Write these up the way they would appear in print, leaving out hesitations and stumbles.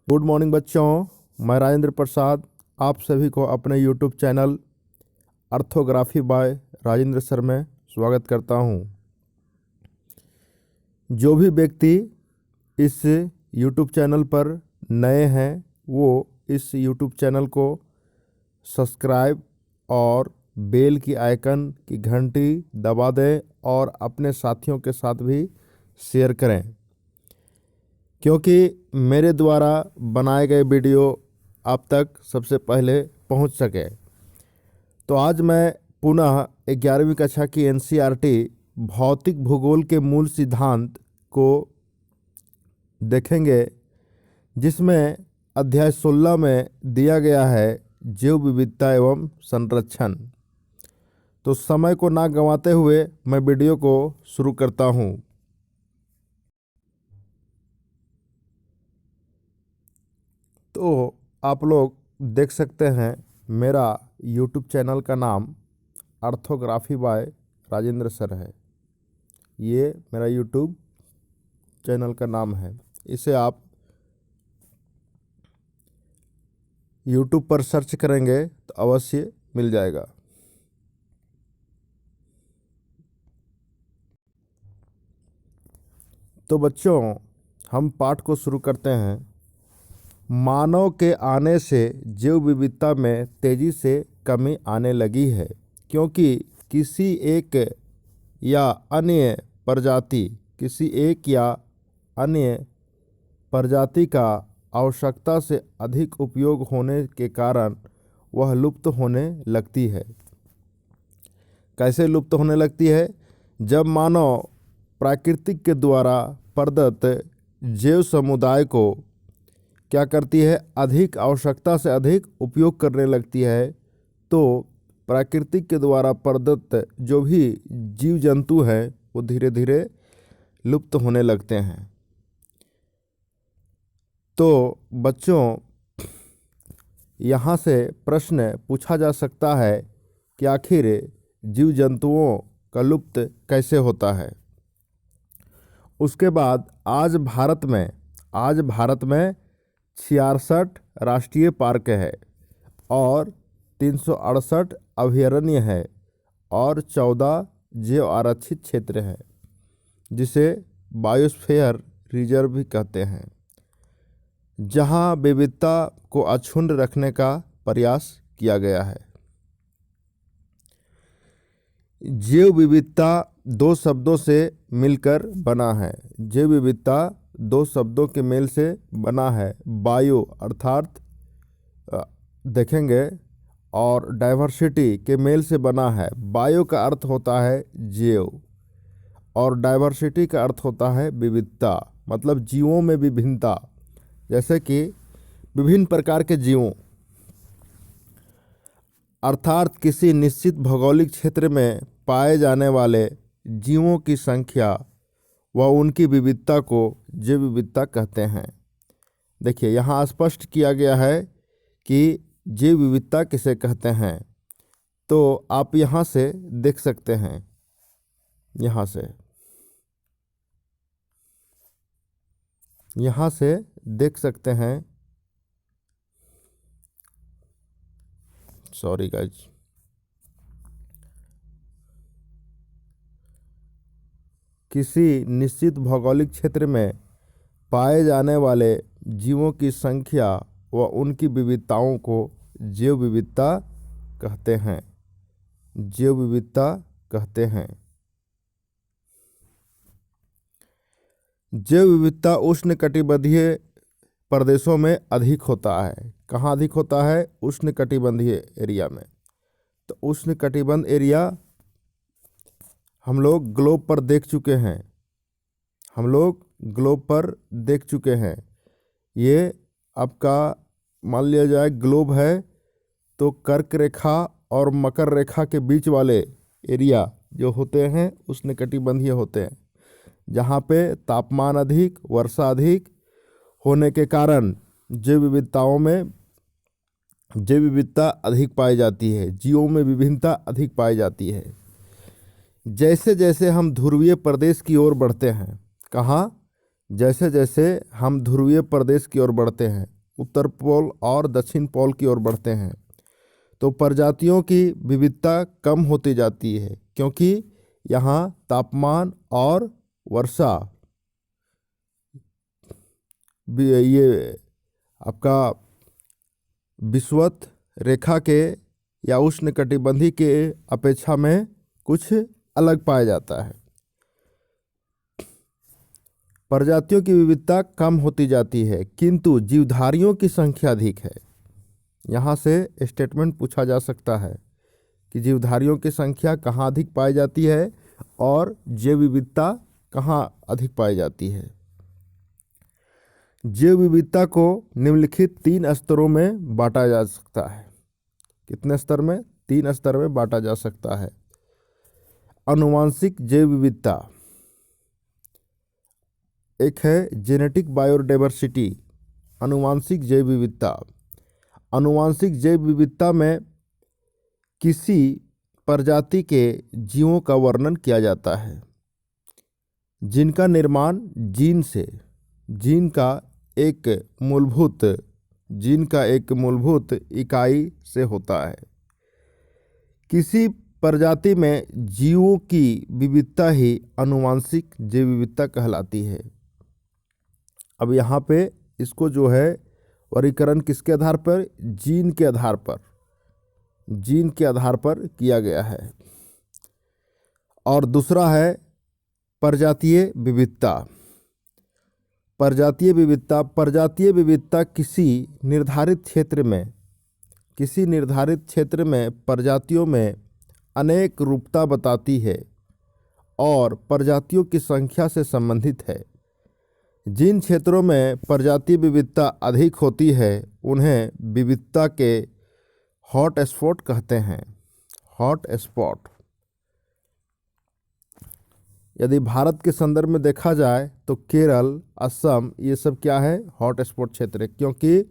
Good morning बच्चों, मैं राजेंद्र प्रसाद आप सभी को अपने YouTube channel earthography by Rajendra sir में स्वागत करता हूं। जो भी व्यक्ति इस यूट्यूब चैनल पर नए हैं वो इस यूट्यूब चैनल को सब्सक्राइब और बेल की आइकन की घंटी दबा दें और अपने साथियों के साथ भी शेयर करें, क्योंकि मेरे द्वारा बनाए गए वीडियो आप तक सबसे पहले पहुंच सके। तो आज मैं पुनः 11वीं कक्षा की एनसीईआरटी भौतिक भूगोल के मूल सिद्धांत को देखेंगे, जिसमें अध्याय 16 में दिया गया है जैव विविधता एवं संरक्षण। तो समय को ना गंवाते हुए मैं वीडियो को शुरू करता हूं। तो आप लोग देख सकते हैं मेरा यूट्यूब चैनल का नाम अर्थोग्राफी बाय राजेंद्र सर है। ये मेरा यूट्यूब चैनल का नाम है। इसे आप यूट्यूब पर सर्च करेंगे तो अवश्य मिल जाएगा। तो बच्चों, हम पाठ को शुरू करते हैं। मानव के आने से जैव विविधता में तेजी से कमी आने लगी है, क्योंकि किसी एक या अन्य प्रजाति का आवश्यकता से अधिक उपयोग होने के कारण वह लुप्त होने लगती है। कैसे लुप्त होने लगती है? जब मानव प्राकृतिक के द्वारा प्रदत्त जैव समुदाय को क्या करती है, अधिक आवश्यकता से अधिक उपयोग करने लगती है, तो प्राकृतिक के द्वारा प्रदत्त जो भी जीव जंतु हैं वो धीरे धीरे लुप्त होने लगते हैं। तो बच्चों, यहाँ से प्रश्न पूछा जा सकता है कि आखिर जीव जंतुओं का लुप्त कैसे होता है। उसके बाद आज भारत में 66 राष्ट्रीय पार्क है और 368 अभयारण्य है और 14 जैव आरक्षित क्षेत्र है, जिसे बायोस्फीयर रिजर्व भी कहते हैं, जहां विविधता को अक्षुण्ण रखने का प्रयास किया गया है। जैव विविधता दो शब्दों से मिलकर बना है। जैव विविधता दो शब्दों के मेल से बना है। बायो अर्थात देखेंगे और डाइवर्सिटी के मेल से बना है। बायो का अर्थ होता है जैव और डाइवर्सिटी का अर्थ होता है विविधता, मतलब जीवों में विभिन्नता। जैसे कि विभिन्न प्रकार के जीवों अर्थात किसी निश्चित भौगोलिक क्षेत्र में पाए जाने वाले जीवों की संख्या व उनकी विविधता को जैव विविधता कहते हैं। देखिए, यहाँ स्पष्ट किया गया है कि जैव विविधता किसे कहते हैं। तो आप यहाँ से देख सकते हैं, यहाँ से देख सकते हैं। सॉरी गाइज, किसी निश्चित भौगोलिक क्षेत्र में पाए जाने वाले जीवों की संख्या व उनकी विविधताओं को जैव विविधता कहते हैं। जैव विविधता कहते हैं। जैव विविधता उष्णकटिबंधीय प्रदेशों में अधिक होता है। कहाँ अधिक होता है? उष्णकटिबंधीय एरिया में। तो उष्णकटिबंध एरिया हम लोग ग्लोब पर देख चुके हैं। ये आपका मान लिया जाए ग्लोब है, तो कर्क रेखा और मकर रेखा के बीच वाले एरिया जो होते हैं उष्णकटिबंधीय होते हैं, जहाँ पे तापमान अधिक, वर्षा अधिक होने के कारण जैव विविधता अधिक पाई जाती है, जीवों में विभिन्नता अधिक पाई जाती है। जैसे जैसे हम ध्रुवीय प्रदेश की ओर बढ़ते हैं, कहाँ? जैसे जैसे हम ध्रुवीय प्रदेश की ओर बढ़ते हैं, उत्तर पोल और दक्षिण पोल की ओर बढ़ते हैं तो प्रजातियों की विविधता कम होती जाती है, क्योंकि यहाँ तापमान और वर्षा ये आपका विषुवत रेखा के या उष्णकटिबंधीय के अपेक्षा में कुछ अलग पाया जाता है। प्रजातियों की विविधता कम होती जाती है, किंतु जीवधारियों की संख्या अधिक है। यहाँ से स्टेटमेंट पूछा जा सकता है कि जीवधारियों की संख्या कहाँ अधिक पाई जाती है और जैव विविधता कहाँ अधिक पाई जाती है। जैव विविधता को निम्नलिखित 3 स्तरों में बांटा जा सकता है। कितने स्तर में? 3 स्तर में बांटा जा सकता है। आनुवांशिक जैव विविधता, एक है जेनेटिक बायोडाइवर्सिटी, आनुवांशिक जैव विविधता। आनुवांशिक जैव विविधता में किसी प्रजाति के जीवों का वर्णन किया जाता है जिनका निर्माण जीन का एक मूलभूत इकाई से होता है। किसी प्रजाति में जीवों की विविधता ही आनुवांशिक जैव विविधता कहलाती है। अब यहाँ पे इसको जो है वर्गीकरण किसके आधार पर? जीन के आधार पर किया गया है। और दूसरा है प्रजातीय विविधता। प्रजातीय विविधता किसी निर्धारित क्षेत्र में प्रजातियों में अनेक रूपता बताती है और प्रजातियों की संख्या से संबंधित है। जिन क्षेत्रों में प्रजातीय विविधता अधिक होती है उन्हें विविधता के हॉट स्पॉट कहते हैं। हॉट स्पॉट, यदि भारत के संदर्भ में देखा जाए तो केरल, असम, ये सब क्या है? हॉट स्पॉट क्षेत्र है, क्योंकि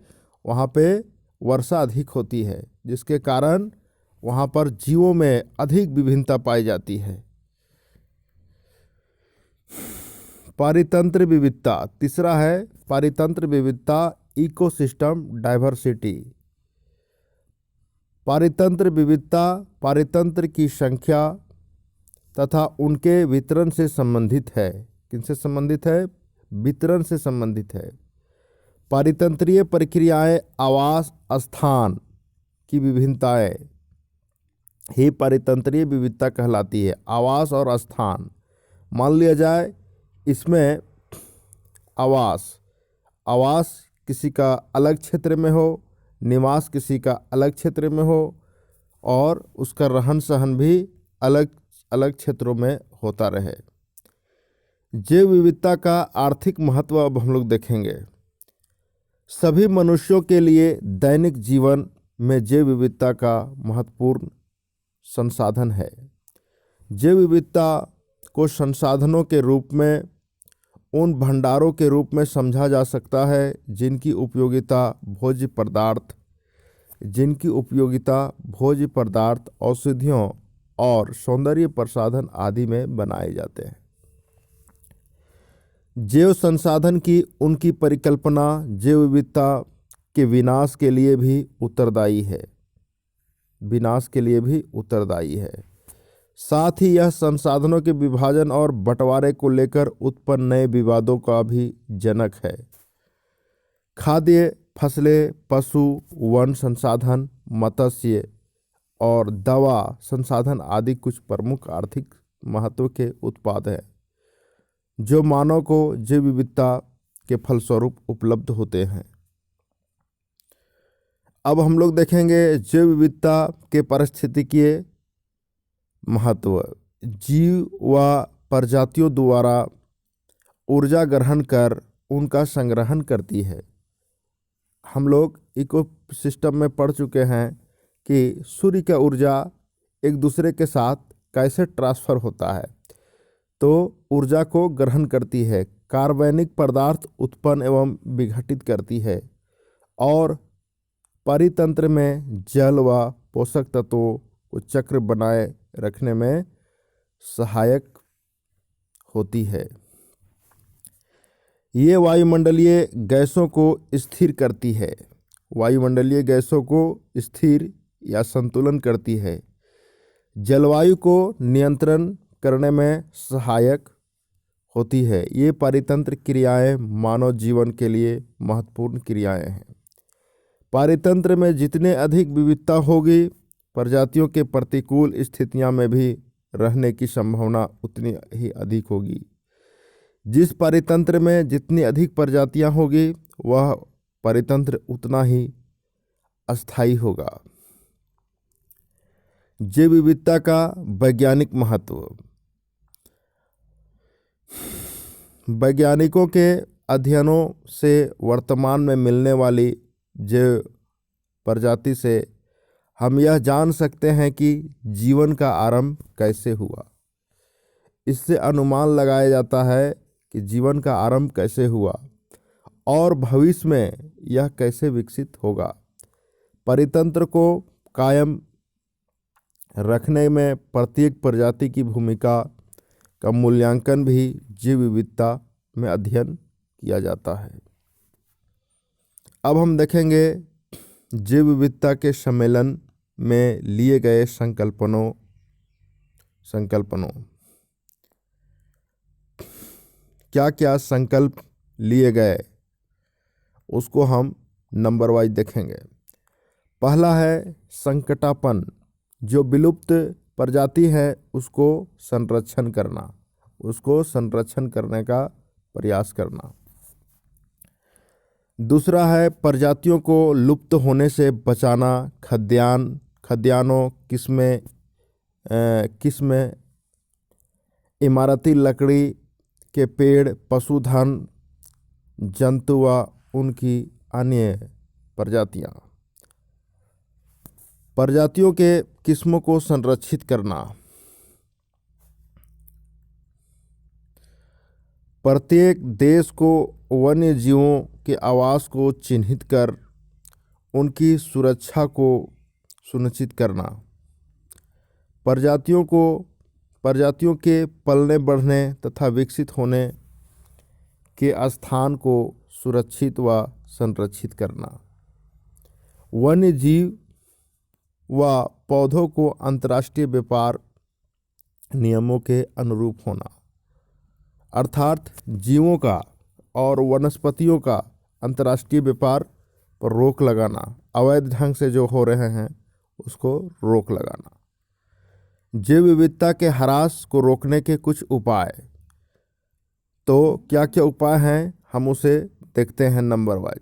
वहाँ पे वर्षा अधिक होती है, जिसके कारण वहाँ पर जीवों में अधिक विभिन्नता पाई जाती है। पारितंत्र विविधता, तीसरा है पारितंत्र विविधता, इकोसिस्टम डाइवर्सिटी। पारितंत्र विविधता पारितंत्र की संख्या तथा उनके वितरण से संबंधित है। किनसे संबंधित है? वितरण से संबंधित है। पारितंत्रीय प्रक्रियाएं, आवास, स्थान की विभिन्नताएं ही पारितंत्रीय विविधता कहलाती है। आवास और स्थान, मान लिया जाए इसमें आवास किसी का अलग क्षेत्र में हो, निवास किसी का अलग क्षेत्र में हो और उसका रहन सहन भी अलग अलग क्षेत्रों में होता रहे। जैव विविधता का आर्थिक महत्व अब हम लोग देखेंगे। सभी मनुष्यों के लिए दैनिक जीवन में जैव विविधता का महत्वपूर्ण संसाधन है। जैव विविधता को संसाधनों के रूप में, उन भंडारों के रूप में समझा जा सकता है जिनकी उपयोगिता भोज्य पदार्थ, औषधियों और सौंदर्य प्रसाधन आदि में बनाए जाते हैं। जैव संसाधन की उनकी परिकल्पना जैव विविधता के विनाश के लिए भी उत्तरदायी है। साथ ही यह संसाधनों के विभाजन और बंटवारे को लेकर उत्पन्न नए विवादों का भी जनक है। खाद्य, फसलें, पशु, वन संसाधन, मत्स्य और दवा संसाधन आदि कुछ प्रमुख आर्थिक महत्व के उत्पाद हैं जो मानव को जैव विविधता के फलस्वरूप उपलब्ध होते हैं। अब हम लोग देखेंगे जैव विविधता के पारिस्थितिकीय महत्व। जीव व प्रजातियों द्वारा ऊर्जा ग्रहण कर उनका संग्रहण करती है। हम लोग इकोसिस्टम में पढ़ चुके हैं कि सूर्य का ऊर्जा एक दूसरे के साथ कैसे ट्रांसफ़र होता है। तो ऊर्जा को ग्रहण करती है, कार्बनिक पदार्थ उत्पन्न एवं विघटित करती है और परितंत्र में जल व पोषक तत्वों को चक्र बनाए रखने में सहायक होती है। ये वायुमंडलीय गैसों को स्थिर करती है, वायुमंडलीय गैसों को स्थिर या संतुलन करती है, जलवायु को नियंत्रण करने में सहायक होती है। ये पारितंत्र क्रियाएं मानव जीवन के लिए महत्वपूर्ण क्रियाएं हैं। पारितंत्र में जितने अधिक विविधता होगी, प्रजातियों के प्रतिकूल स्थितियां में भी रहने की संभावना उतनी ही अधिक होगी। जिस पारितंत्र में जितनी अधिक प्रजातियां होगी, वह पारितंत्र उतना ही अस्थायी होगा। जैव विविधता का वैज्ञानिक महत्व। वैज्ञानिकों के अध्ययनों से वर्तमान में मिलने वाली जैव प्रजाति से हम यह जान सकते हैं कि जीवन का आरंभ कैसे हुआ। इससे अनुमान लगाया जाता है कि जीवन का आरंभ कैसे हुआ और भविष्य में यह कैसे विकसित होगा। परितंत्र को कायम रखने में प्रत्येक प्रजाति की भूमिका का मूल्यांकन भी जीव विविधता में अध्ययन किया जाता है। अब हम देखेंगे जैव विविधता के सम्मेलन में लिए गए संकल्पनों क्या क्या संकल्प लिए गए, उसको हम नंबर वाइज देखेंगे। पहला है संकटापन, जो विलुप्त प्रजाति है उसको संरक्षण करने का प्रयास करना। दूसरा है प्रजातियों को लुप्त होने से बचाना, खद्यानों, किस्में, इमारती लकड़ी के पेड़, पशुधन, जंतु व उनकी अन्य प्रजातियों के किस्मों को संरक्षित करना। प्रत्येक देश को वन्य जीवों के आवास को चिन्हित कर उनकी सुरक्षा को सुनिश्चित करना। प्रजातियों के पलने बढ़ने तथा विकसित होने के स्थान को सुरक्षित व संरक्षित करना। वन्य जीव व पौधों को अंतर्राष्ट्रीय व्यापार नियमों के अनुरूप होना, अर्थात जीवों का और वनस्पतियों का अंतर्राष्ट्रीय व्यापार पर रोक लगाना, अवैध ढंग से जो हो रहे हैं उसको रोक लगाना। जैव विविधता के ह्रास को रोकने के कुछ उपाय। तो क्या क्या उपाय हैं, हम उसे देखते हैं नंबर वाइज।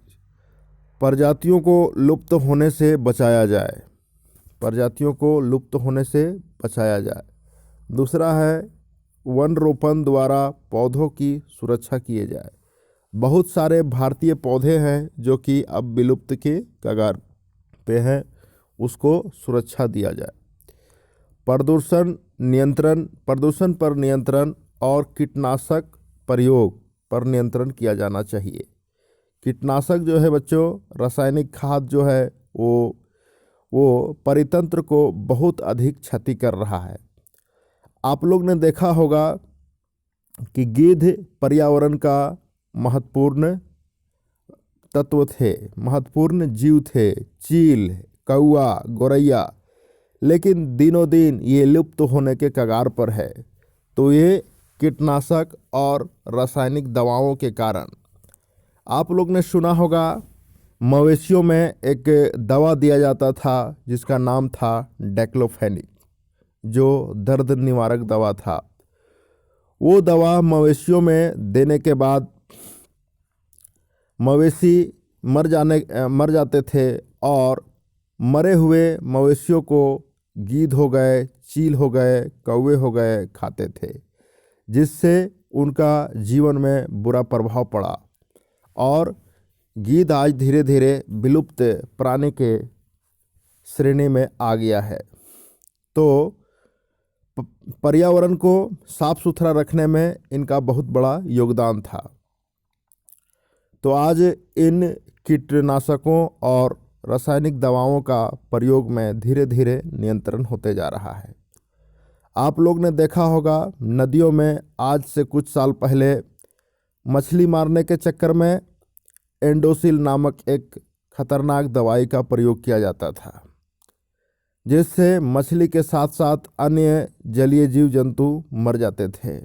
प्रजातियों को लुप्त होने से बचाया जाए। दूसरा है वन रोपण द्वारा पौधों की सुरक्षा किए जाए। बहुत सारे भारतीय पौधे हैं जो कि अब विलुप्त के कगार पे हैं, उसको सुरक्षा दिया जाए। प्रदूषण पर नियंत्रण और कीटनाशक प्रयोग पर नियंत्रण किया जाना चाहिए। कीटनाशक जो है बच्चों, रासायनिक खाद जो है वो परितंत्र को बहुत अधिक क्षति कर रहा है। आप लोग ने देखा होगा कि गिद्ध पर्यावरण का महत्वपूर्ण जीव थे, चील, कौआ, गौरैया, लेकिन दिनों दिन ये लुप्त होने के कगार पर है। तो ये कीटनाशक और रासायनिक दवाओं के कारण। आप लोग ने सुना होगा मवेशियों में एक दवा दिया जाता था जिसका नाम था डेक्लोफेनिक, जो दर्द निवारक दवा था। वो दवा मवेशियों में देने के बाद मवेशी मर जाते थे और मरे हुए मवेशियों को गीध हो गए, चील हो गए, कौवे हो गए खाते थे, जिससे उनका जीवन में बुरा प्रभाव पड़ा और गीध आज धीरे धीरे विलुप्त प्राणी के श्रेणी में आ गया है। तो पर्यावरण को साफ सुथरा रखने में इनका बहुत बड़ा योगदान था। तो आज इन कीटनाशकों और रासायनिक दवाओं का प्रयोग में धीरे धीरे नियंत्रण होते जा रहा है। आप लोग ने देखा होगा नदियों में आज से कुछ साल पहले मछली मारने के चक्कर में एंडोसिल नामक एक खतरनाक दवाई का प्रयोग किया जाता था, जिससे मछली के साथ साथ अन्य जलीय जीव जंतु मर जाते थे,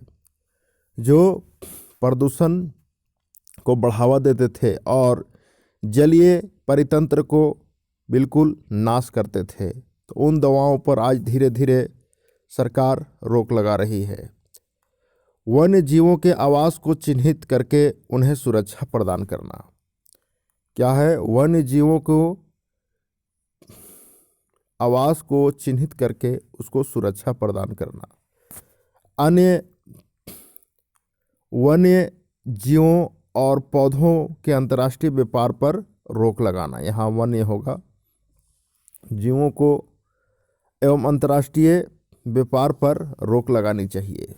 जो प्रदूषण को बढ़ावा देते थे और जलीय परितंत्र को बिल्कुल नाश करते थे। तो उन दवाओं पर आज धीरे धीरे सरकार रोक लगा रही है। वन्य जीवों के आवास को चिन्हित करके उन्हें सुरक्षा प्रदान करना। क्या है? वन्य जीवों को आवास को चिन्हित करके उसको सुरक्षा प्रदान करना। अन्य वन्य जीवों और पौधों के अंतर्राष्ट्रीय व्यापार पर रोक लगाना। यहाँ वन्य होगा, जीवों को एवं अंतर्राष्ट्रीय व्यापार पर रोक लगानी चाहिए।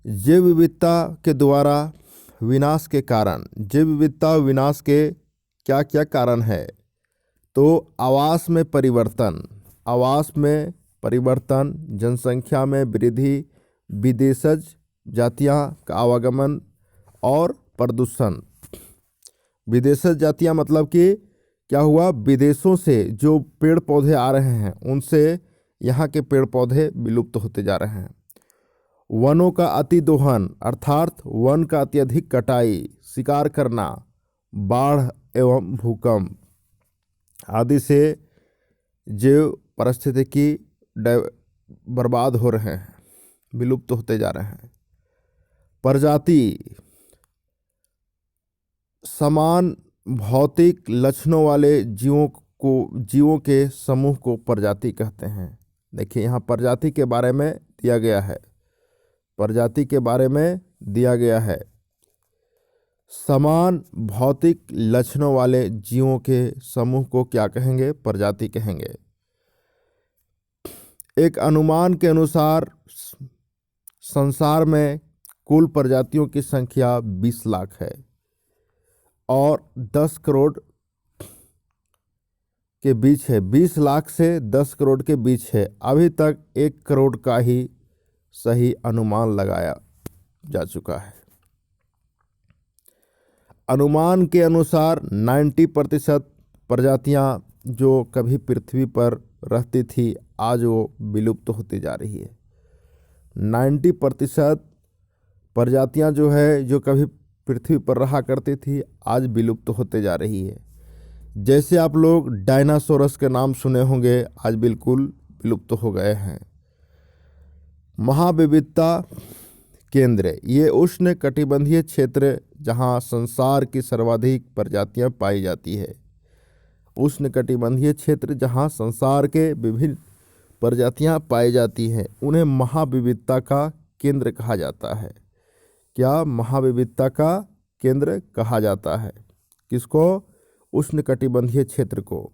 जैव विविधता के द्वारा विनाश के कारण, जैव विविधता विनाश के क्या क्या कारण है? तो आवास में परिवर्तन, जनसंख्या में वृद्धि, विदेशज जातियां का आवागमन और प्रदूषण। विदेशज जातियां मतलब कि क्या हुआ, विदेशों से जो पेड़ पौधे आ रहे हैं उनसे यहाँ के पेड़ पौधे विलुप्त होते जा रहे हैं। वनों का अतिदोहन अर्थात वन का अत्यधिक कटाई, शिकार करना, बाढ़ एवं भूकंप आदि से जैव पारिस्थितिकी बर्बाद हो रहे हैं, विलुप्त होते जा रहे हैं। प्रजाति, समान भौतिक लक्षणों वाले जीवों के समूह को प्रजाति कहते हैं। देखिए यहाँ प्रजाति के बारे में दिया गया है, प्रजाति के बारे में दिया गया है। समान भौतिक लक्षणों वाले जीवों के समूह को क्या कहेंगे? प्रजाति कहेंगे। एक अनुमान के अनुसार संसार में कुल प्रजातियों की संख्या 20 लाख है और 10 करोड़ के बीच है। 20 लाख से 10 करोड़ के बीच है। अभी तक 1 करोड़ का ही सही अनुमान लगाया जा चुका है। अनुमान के अनुसार 90% प्रजातियां जो कभी पृथ्वी पर रहती थी आज वो विलुप्त होती जा रही है। 90% प्रजातियां जो है जो कभी पृथ्वी पर रहा करती थी आज विलुप्त होते जा रही है। जैसे आप लोग डायनासोरस के नाम सुने होंगे, आज बिल्कुल विलुप्त हो गए हैं। महाविविधता केंद्र, ये उष्ण कटिबंधीय क्षेत्र जहाँ संसार की सर्वाधिक प्रजातियां पाई जाती है। उष्ण कटिबंधीय क्षेत्र जहाँ संसार के विभिन्न प्रजातियां पाई जाती हैं उन्हें महाविविधता का केंद्र कहा जाता है। क्या? महाविविधता का केंद्र कहा जाता है। किसको? उष्ण कटिबंधीय क्षेत्र को।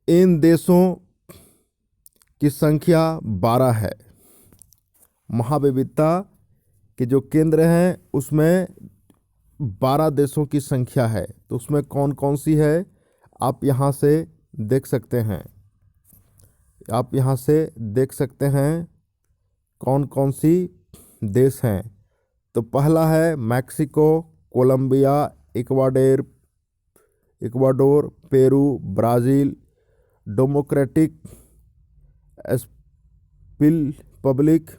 इन देशों की संख्या 12 है। महाविविधता के जो केंद्र हैं उसमें 12 देशों की संख्या है। तो उसमें कौन कौन सी है आप यहाँ से देख सकते हैं। आप यहाँ से देख सकते हैं कौन कौन सी देश हैं। तो पहला है Mexico, Colombia, Ecuador, Peru, Brazil, Democratic Republic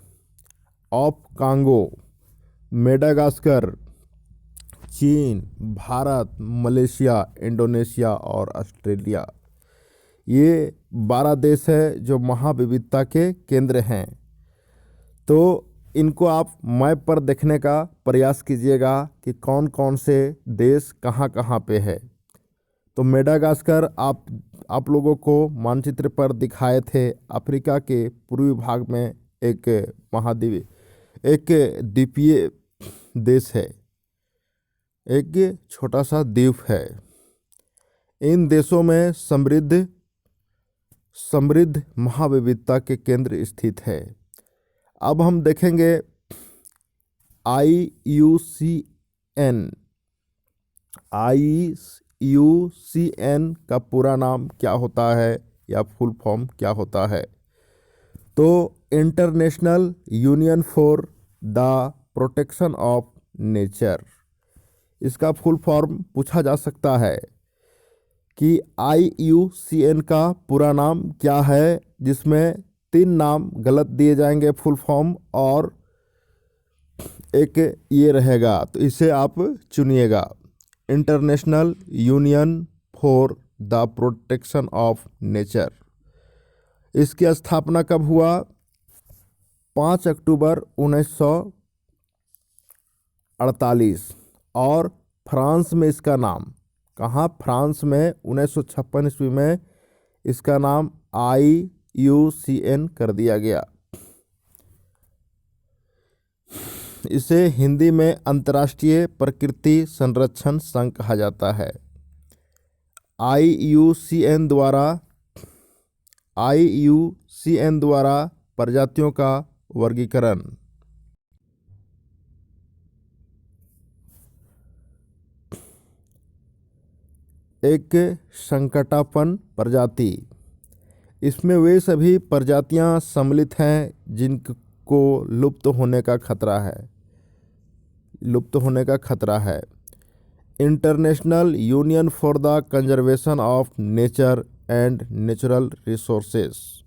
of Congo, Madagascar, चीन, भारत, मलेशिया, इंडोनेशिया और ऑस्ट्रेलिया। ये 12 देश है जो महाविविधता के केंद्र हैं। तो इनको आप मैप पर देखने का प्रयास कीजिएगा कि कौन कौन से देश कहाँ कहाँ पे है। तो मेडागास्कर आप लोगों को मानचित्र पर दिखाए थे। अफ्रीका के पूर्वी भाग में एक द्वीपीय देश है, एक छोटा सा द्वीप है। इन देशों में समृद्ध महाविविधता के केंद्र स्थित है। अब हम देखेंगे IUCN का पूरा नाम क्या होता है या फुल फॉर्म क्या होता है। तो international Union for the Protection of nature. इसका फुल फॉर्म पूछा जा सकता है कि IUCN का पूरा नाम क्या है, जिसमें 3 नाम गलत दिए जाएंगे फुल फॉर्म और एक ये रहेगा, तो इसे आप चुनिएगा। International Union for the Protection of Nature. इसकी स्थापना कब हुआ? 5 अक्टूबर 1948। और फ्रांस में इसका नाम, कहाँ? फ्रांस में 1956 ईस्वी में इसका नाम IUCN कर दिया गया। इसे हिंदी में अंतर्राष्ट्रीय प्रकृति संरक्षण संघ कहा जाता है। IUCN द्वारा प्रजातियों का वर्गीकरण। एक संकटापन्न प्रजाति, इसमें वे सभी प्रजातियां सम्मिलित हैं जिनको लुप्त होने का खतरा है। International Union for the conservation of nature and natural resources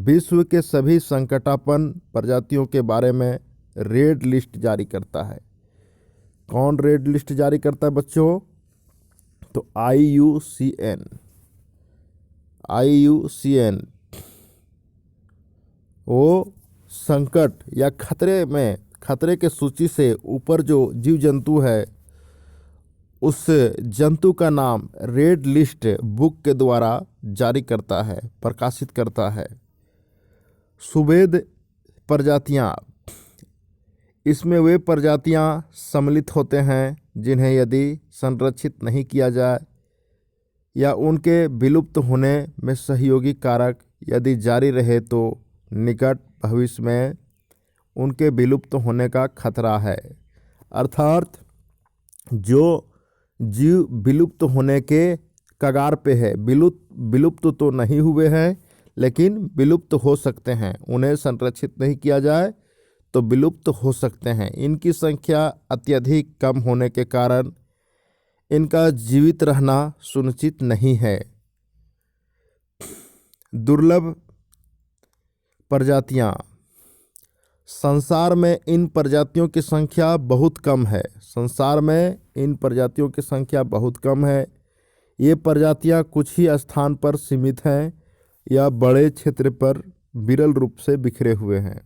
विश्व के सभी संकटापन्न प्रजातियों के बारे में रेड लिस्ट जारी करता है। कौन रेड लिस्ट जारी करता है बच्चों? तो IUCN वो संकट या खतरे के सूची से ऊपर जो जीव जंतु है, उस जंतु का नाम रेड लिस्ट बुक के द्वारा जारी करता है, प्रकाशित करता है। सुवेद प्रजातियां, इसमें वे प्रजातियां सम्मिलित होते हैं जिन्हें यदि संरक्षित नहीं किया जाए या उनके विलुप्त होने में सहयोगी कारक यदि जारी रहे तो निकट भविष्य में उनके विलुप्त होने का खतरा है। अर्थात जो जीव विलुप्त होने के कगार पे है, विलुप्त तो नहीं हुए हैं लेकिन विलुप्त हो सकते हैं, उन्हें संरक्षित नहीं किया जाए तो विलुप्त हो सकते हैं। इनकी संख्या अत्यधिक कम होने के कारण इनका जीवित रहना सुनिश्चित नहीं है। दुर्लभ प्रजातियां, संसार में इन प्रजातियों की संख्या बहुत कम है। ये प्रजातियां कुछ ही स्थान पर सीमित हैं या बड़े क्षेत्र पर विरल रूप से बिखरे हुए हैं।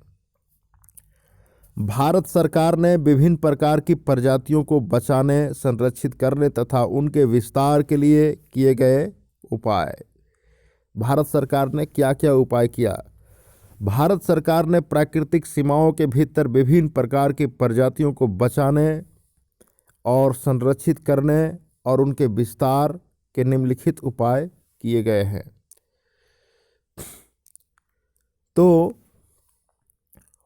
भारत सरकार ने विभिन्न प्रकार की प्रजातियों को बचाने, संरक्षित करने तथा उनके विस्तार के लिए किए गए उपाय। भारत सरकार ने क्या क्या उपाय किया? भारत सरकार ने प्राकृतिक सीमाओं के भीतर विभिन्न प्रकार की प्रजातियों को बचाने और संरक्षित करने और उनके विस्तार के निम्नलिखित उपाय किए गए हैं। तो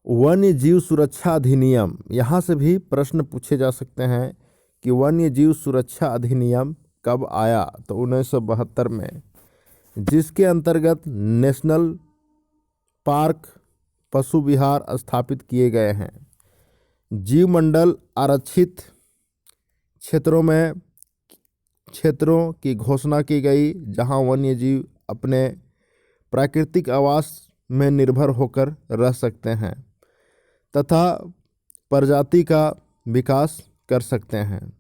वन्य जीव सुरक्षा अधिनियम, यहाँ से भी प्रश्न पूछे जा सकते हैं कि वन्य जीव सुरक्षा अधिनियम कब आया? तो 1972 में, जिसके अंतर्गत नेशनल पार्क, पशु विहार स्थापित किए गए हैं। जीवमंडल आरक्षित क्षेत्रों की घोषणा की गई जहां वन्य जीव अपने प्राकृतिक आवास में निर्भर होकर रह सकते हैं तथा प्रजाति का विकास कर सकते हैं।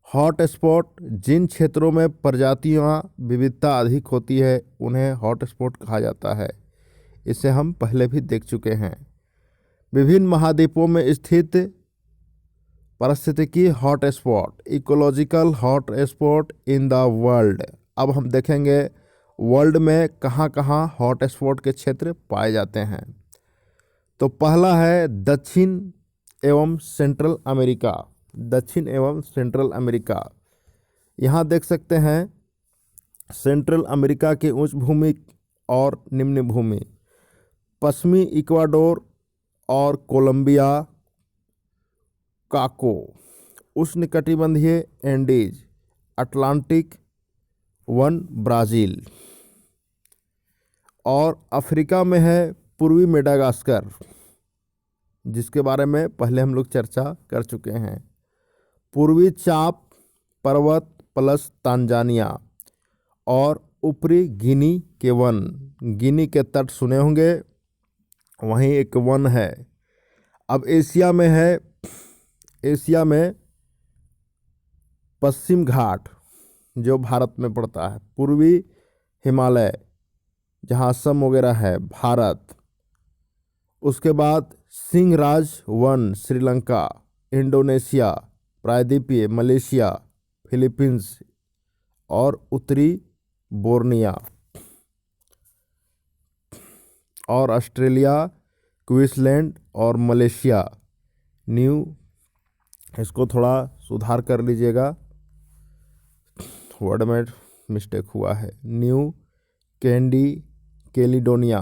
हॉट स्पॉट, जिन क्षेत्रों में प्रजातियां विविधता अधिक होती है उन्हें हॉट स्पॉट कहा जाता है। इसे हम पहले भी देख चुके हैं। विभिन्न महाद्वीपों में स्थित पारिस्थितिकी hot spot, ecological hot spot in the world. अब हम देखेंगे वर्ल्ड में कहाँ कहाँ हॉट स्पॉट के क्षेत्र पाए जाते हैं। तो पहला है दक्षिण एवं सेंट्रल अमेरिका। यहाँ देख सकते हैं सेंट्रल अमेरिका के उच्च भूमि और निम्न भूमि, पश्चिमी इक्वाडोर और कोलंबिया, काको, उष्णकटिबंधीय एंडीज, अटलांटिक वन ब्राज़ील और अफ्रीका में है पूर्वी मेडागास्कर, जिसके बारे में पहले हम लोग चर्चा कर चुके हैं। पूर्वी चाप पर्वत प्लस तांजानिया और ऊपरी गिनी के वन। गिनी के तट सुने होंगे, वहीं एक वन है। अब एशिया में है, एशिया में पश्चिम घाट जो भारत में पड़ता है, पूर्वी हिमालय जहाँ असम वगैरह है भारत। उसके बाद सिंहराज वन श्रीलंका, इंडोनेशिया, प्रायद्वीपीय मलेशिया, फिलीपींस और उत्तरी बोर्निया और ऑस्ट्रेलिया, क्वींसलैंड और मलेशिया। न्यू, इसको थोड़ा सुधार कर लीजिएगा, वर्ड में मिस्टेक हुआ है। New Caledonia.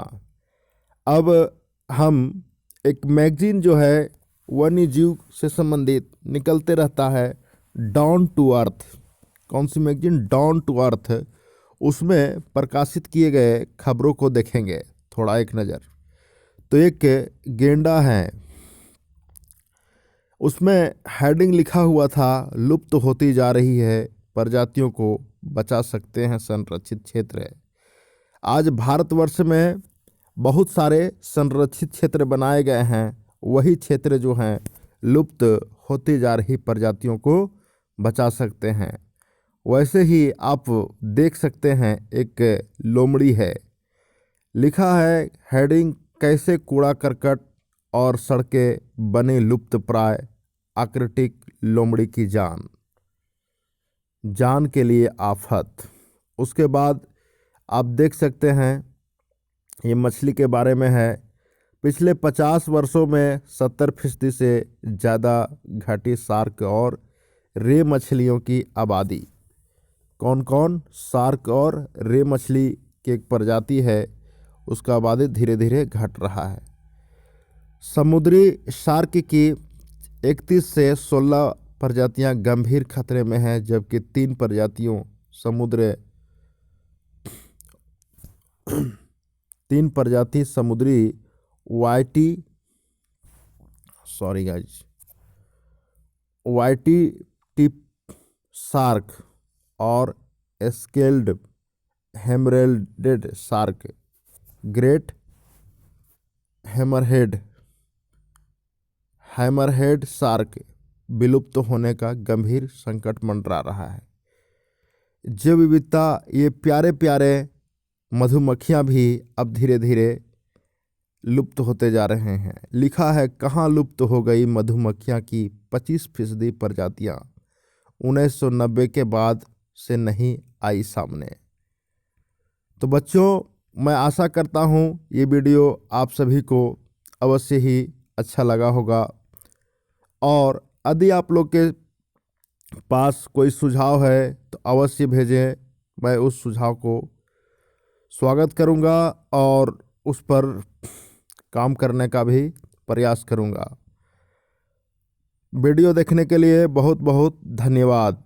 अब हम एक मैगजीन जो है वन्य जीव से संबंधित निकलते रहता है, डाउन टू अर्थ। कौन सी मैगजीन? Down to earth. उसमें प्रकाशित किए गए खबरों को देखेंगे थोड़ा एक नज़र। तो एक गेंडा है, उसमें हेडिंग लिखा हुआ था, लुप्त होती जा रही है प्रजातियों को बचा सकते हैं संरक्षित क्षेत्र। आज भारतवर्ष में बहुत सारे संरक्षित क्षेत्र बनाए गए हैं, वही क्षेत्र जो हैं लुप्त होती जा रही प्रजातियों को बचा सकते हैं। वैसे ही आप देख सकते हैं एक लोमड़ी है, लिखा है हेडिंग, कैसे कूड़ा करकट और सड़कें बने लुप्त प्राय आकृतिक लोमड़ी की जान, जान के लिए आफत। उसके बाद आप देख सकते हैं ये मछली के बारे में है, पिछले 50 वर्षों में 70% से ज़्यादा घटी शार्क और रे मछलियों की आबादी। कौन कौन? शार्क और रे मछली की एक प्रजाति है, उसका आबादी धीरे धीरे घट रहा है। समुद्री शार्क की 31 से 16 प्रजातियां गंभीर खतरे में हैं, जबकि 3 प्रजातियों समुद्री वाइटी टिप शार्क और scalloped hammerhead shark, great hammerhead shark विलुप्त होने का गंभीर संकट मंडरा रहा है। जैव विविधता, ये प्यारे प्यारे मधुमक्खियां भी अब धीरे धीरे लुप्त होते जा रहे हैं। लिखा है, कहाँ लुप्त हो गई मधुमक्खियां की 25% प्रजातियां 1990 के बाद से नहीं आई सामने। तो बच्चों, मैं आशा करता हूँ ये वीडियो आप सभी को अवश्य ही अच्छा लगा होगा, और यदि आप लोग के पास कोई सुझाव है तो अवश्य भेजें। मैं उस सुझाव को स्वागत करूंगा और उस पर काम करने का भी प्रयास करूंगा। वीडियो देखने के लिए बहुत बहुत धन्यवाद।